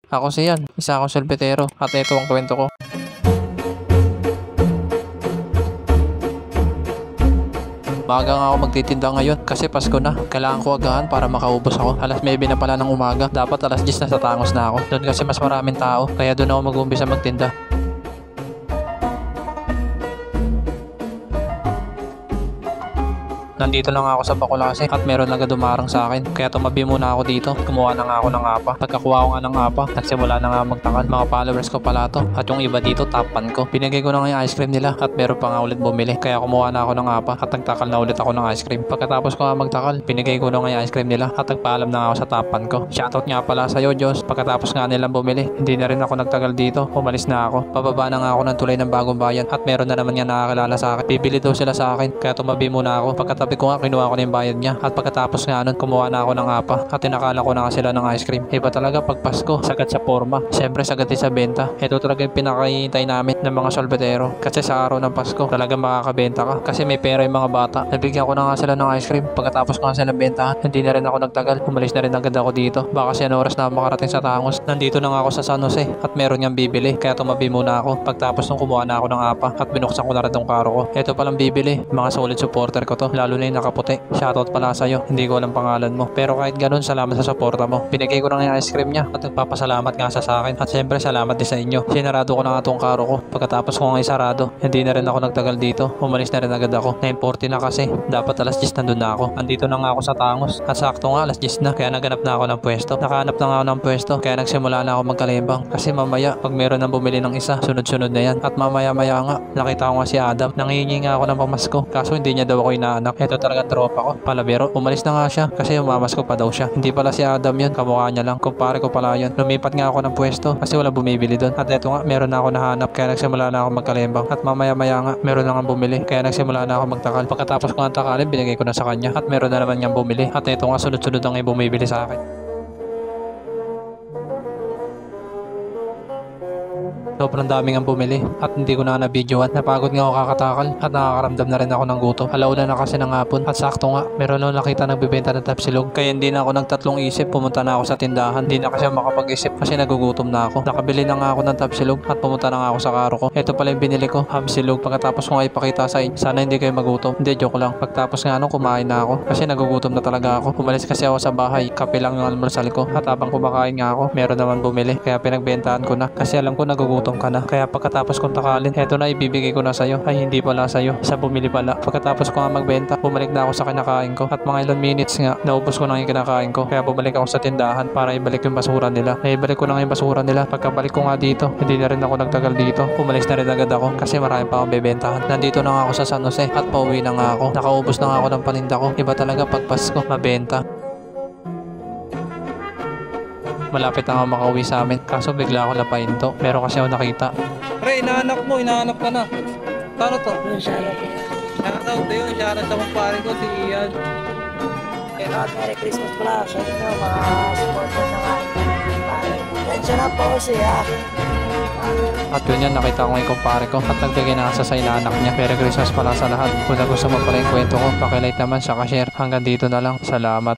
Ako si Ian, isa akong solbetero at ito ang kwento ko. Maaga nga ako magtitinda ngayon kasi Pasko na. Kailangan ko agahan para makaubos ako. Alas 9 na pala ng umaga. Dapat alas 10 na sa Tangos na ako. Doon kasi mas maraming tao kaya doon ako mag-uumpisa magtinda. Nandito lang ako sa Bacolase at meron agad dumarang sa akin. Kaya tumabi muna ako dito. Kumuha na nga ako ng apa. Pagkakuha ko nga ng apa, nagsimula na nga magtakal. Mga followers ko pala to. At yung iba dito, tapan ko. Binigay ko na nga yung ice cream nila at meron pa nga ulit bumili. Kaya kumuha na ako ng apa at nagtakal na ulit ako ng ice cream. Pagkatapos ko nga magtakal, binigay ko na nga yung ice cream nila at nagpaalam na nga ako sa tapan ko. Shoutout nga pala sa'yo, Diyos. Pagkatapos nga nilang bumili, hindi na rin ako nagtagal dito. Umalis na ako. Pababa na nga ako ng tulay ng Bagong Bayan at meron na naman nga nakakilala sa akin. Bibili daw sila sa akin. Kaya tumabi muna ako. Pagkatabi ko nga, kinuha ko na yung bayad niya at pagkatapos nga nun, kumuha na ako ng apa at tinakala ko na nga sila ng ice cream. Iba talaga pag Pasko, sagad sa forma. Siyempre sagad din sa benta. Ito talaga yung pinakahihintay namin ng mga solbetero kasi sa araw ng Pasko talaga makakabenta ka kasi may pera yung mga bata. Nabigyan ko na nga sila ng ice cream. Pagkatapos nga sila bentahan, hindi na rin ako nagtagal. Umalis na rin agad ako dito. Baka kasi oras na makarating sa Tangos. Nandito na nga ako sa San Jose at meron niyang bibili kaya tumabi muna ako. Pagtapos nung kumuha na ako ng apa at binuksan ko na rin tong karo ko. Ito palang bibili. Mga solid supporter ko to, lalo na yung nakaputi. Shoutout pala sa'yo, hindi ko alam pangalan mo. Pero kahit ganun, salamat sa suporta mo. Binigay ko na yung ice cream niya at nagpapasalamat nga sa akin. At syempre salamat din sa inyo. Sinarado ko na nga tong karo ko. Pagkatapos ko nga isarado, hindi na rin ako nagtagal dito. Umalis na rin agad ako. 9:40 na kasi. Dapat alas 10 nandun na ako. Andito na nga ako sa Tangos. At sakto nga alas 10 na. Kaya naganap na ako ng pwesto. Nakahanap na nga ako ng pwesto. Kaya nagsimula na ako magkalembang. Kasi mamaya, pag meron nang bumili ng isa, sunod-sunod na yan. At mamaya-maya nga, nakita ko nga si Adam. Nangihingi nga ako ng pamasko. Kaso hindi niya daw ako inaanak. Ito talagang tropa ko. Palabero. Umalis na nga siya kasi umamas ko pa daw siya. Hindi pala si Adam yun, kamukha niya lang. Kumpare ko pala yun. Lumipat nga ako ng pwesto kasi wala bumibili doon. At eto nga, meron na ako nahanap kaya nagsimula na ako magkalembang. At mamaya-maya nga, meron na nga bumili kaya nagsimula na ako magtakal. Pagkatapos ko nga takalin, binigay ko na sa kanya at meron na naman niyang bumili. At eto nga, sunod-sunod ang bumibili sa akin. Sobrang daming ang bumili at hindi ko na na-videoan. Napagod nga ako kakatakal at nakakaramdam na rin ako ng gutom. Alauna na kasi ng hapon at sakto nga meron na nakita nagbibenta ng tapsilog. Kaya hindi na ako nagtatlong isip, pumunta na ako sa tindahan. Hindi na kasi makapag-isip kasi nagugutom na ako. Nakabili na nga ako ng tapsilog at pumunta na nga ako sa karo ko. Ito pala yung binili ko, hamsilog. Pagkatapos ko nga ipakita sa inyo, sana hindi kayo magutom. Hindi, joke lang. Pagtapos nga kumain na ako kasi nagugutom na talaga ako. Umalis kasi ako sa bahay, kape lang yung almusal ko. At habang kumakain nga ako, meron naman bumili. Kaya pinagbentahan ko na kasi alam ko nagugutom ka na. Kaya pagkatapos kong takalin, eto na ibibigay ko na sa'yo. Ay hindi pala sa'yo, sa bumili pala. Pagkatapos ko nga magbenta, bumalik na ako sa kinakain ko. At mga ilang minutes nga, naubos ko na yung kinakain ko. Kaya bumalik ako sa tindahan para ibalik yung basura nila. Naibalik ko na yung basura nila. Pagkabalik ko nga dito, hindi na rin ako nagtagal dito. Umalis na rin agad ako kasi marami pa akong bebentahan. Nandito na nga ako sa San Jose at pauwi na nga ako. Nakaubos na nga ako ng paninda ko. Iba talaga pag Pasko, mabenta. Malapit na ako makauwi sa amin. Kaso bigla ako napahinto. Meron kasi ako nakita. Pre, inaanap ka na. Paano to? Shoutout to yun. Shoutout sa kumpare ko, si Ian. Merry Christmas pala sa inyo, mga supporter ng ating pare. Tensya na po siya. At yun yan, nakita ko yung kumpare ko at nagbigay na sa inaanak niya. Merry Christmas pala sa lahat. Kung gusto mo pala yung kwento ko, pakilike naman, share. Hanggang dito na lang. Salamat.